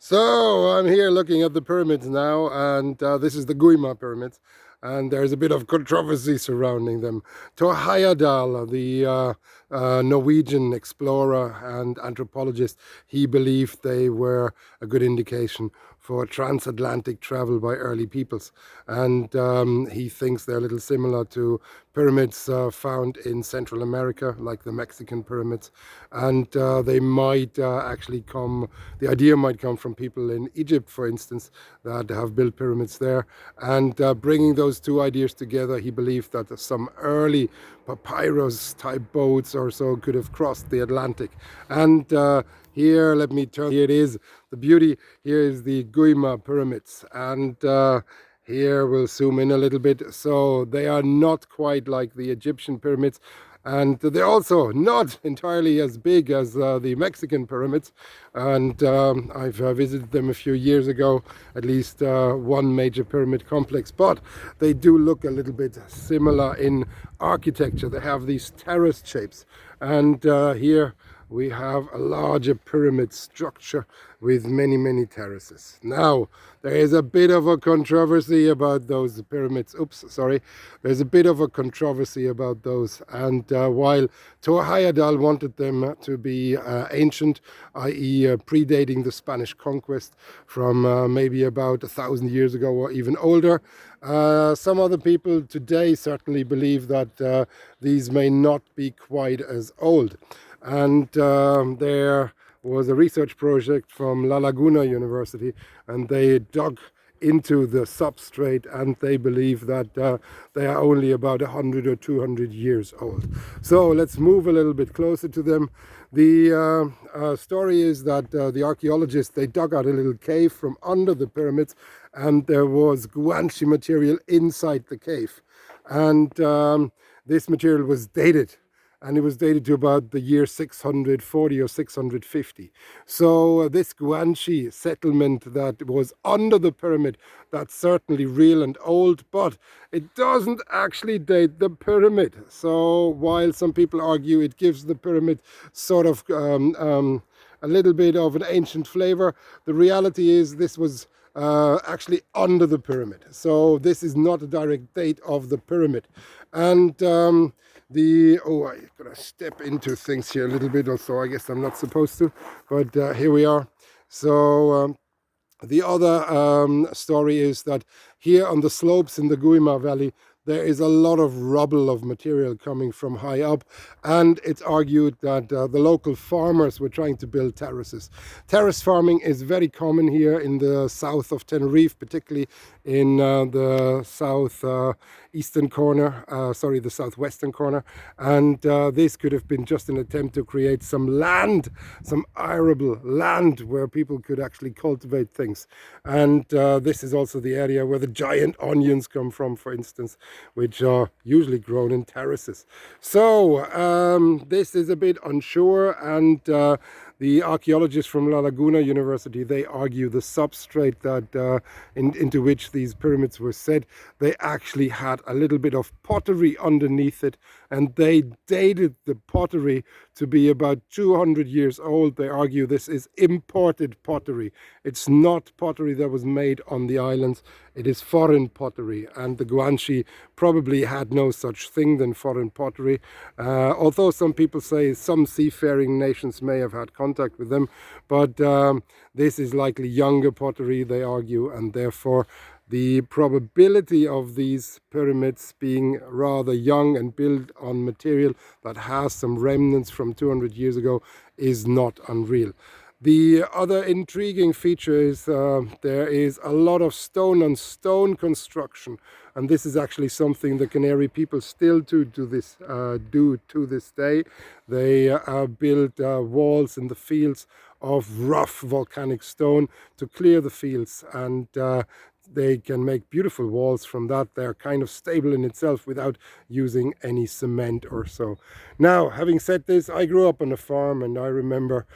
So I'm here looking at the pyramids now, and this is the Guimar pyramids, and there's a bit of controversy surrounding them. Thor Heyerdahl, the Norwegian explorer and anthropologist, he believed they were a good indication for transatlantic travel by early peoples, and he thinks they're a little similar to pyramids found in Central America, like the Mexican pyramids, and they might actually come. The idea might come from people in Egypt, for instance, that have built pyramids there, and bringing those two ideas together, he believed that some early papyrus type boats or so could have crossed the Atlantic. And here, let me turn. Here it is. The beauty here is the Guimar pyramids, and here we'll zoom in a little bit. So they are not quite like the Egyptian pyramids, and they're also not entirely as big as the Mexican pyramids. And I've visited them a few years ago, at least one major pyramid complex, but they do look a little bit similar in architecture. They have these terraced shapes, and here we have a larger pyramid structure with many terraces. Now, there is a bit of a controversy about those pyramids. There's a bit of a controversy about those. And while Thor Heyerdahl wanted them to be ancient, i.e. Predating the Spanish conquest from maybe about 1,000 years ago or even older, some other people today certainly believe that these may not be quite as old. And there was a research project from La Laguna University, and they dug into the substrate, and they believe that they are only about 100 or 200 years old. So let's move a little bit closer to them. The story is that the archaeologists, they dug out a little cave from under the pyramids, and there was guanche material inside the cave. And this material was dated, and it was dated to about the year 640 or 650. So this Guanche settlement that was under the pyramid, that's certainly real and old, but it doesn't actually date the pyramid. So while some people argue it gives the pyramid sort of a little bit of an ancient flavor, the reality is this was actually under the pyramid. So this is not a direct date of the pyramid. And I'm gonna step into things here a little bit, also I guess I'm not supposed to, but here we are. So the other story is that here on the slopes in the Guimar Valley, there is a lot of rubble of material coming from high up, and it's argued that the local farmers were trying to build terraces. Terrace farming is very common here in the south of Tenerife, particularly in the southeastern corner, the southwestern corner, and this could have been just an attempt to create some land, some arable land where people could actually cultivate things. And this is also the area where the giant onions come from, for instance, which are usually grown in terraces. So this is a bit unsure, and the archaeologists from La Laguna University, they argue the substrate that into which these pyramids were set, they actually had a little bit of pottery underneath it, and they dated the pottery to be about 200 years old. They argue this is imported pottery. It's not pottery that was made on the islands. It is foreign pottery, and the Guanche probably had no such thing than foreign pottery, although some people say some seafaring nations may have had contact with them, but this is likely younger pottery, they argue, and therefore the probability of these pyramids being rather young and built on material that has some remnants from 200 years ago is not unreal. The other intriguing feature is there is a lot of stone on stone construction, and this is actually something the Canary people still do to this day. They build walls in the fields of rough volcanic stone to clear the fields, and they can make beautiful walls from that. They're kind of stable in itself without using any cement or so. Now, having said this, I grew up on a farm, and I remember,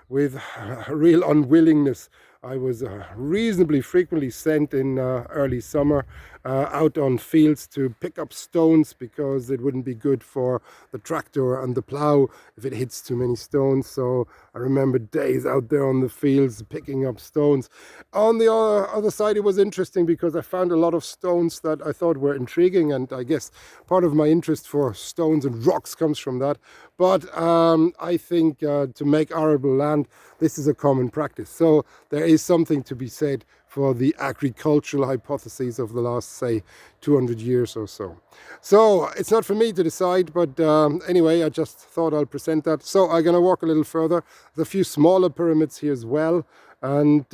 with a real unwillingness, I was reasonably frequently sent in early summer out on fields to pick up stones because it wouldn't be good for the tractor and the plow if it hits too many stones. So I remember days out there on the fields picking up stones. On the other side, it was interesting because I found a lot of stones that I thought were intriguing, and I guess part of my interest for stones and rocks comes from that. But I think to make arable land, this is a common practice. So there is something to be said for the agricultural hypotheses of the last, say, 200 years or so. So it's not for me to decide, but anyway, I just thought I'll present that. So I'm going to walk a little further. There's a few smaller pyramids here as well. And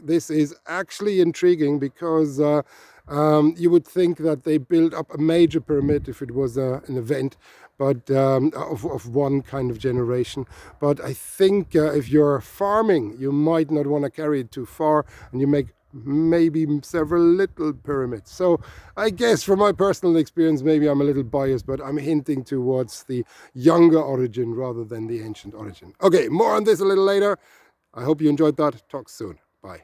this is actually intriguing because you would think that they built up a major pyramid if it was an event, but of one kind of generation. But I think if you're farming, you might not want to carry it too far, and you make maybe several little pyramids. So I guess from my personal experience, maybe I'm a little biased, but I'm hinting towards the younger origin rather than the ancient origin. Okay, more on this a little later. I hope you enjoyed that. Talk soon. Bye.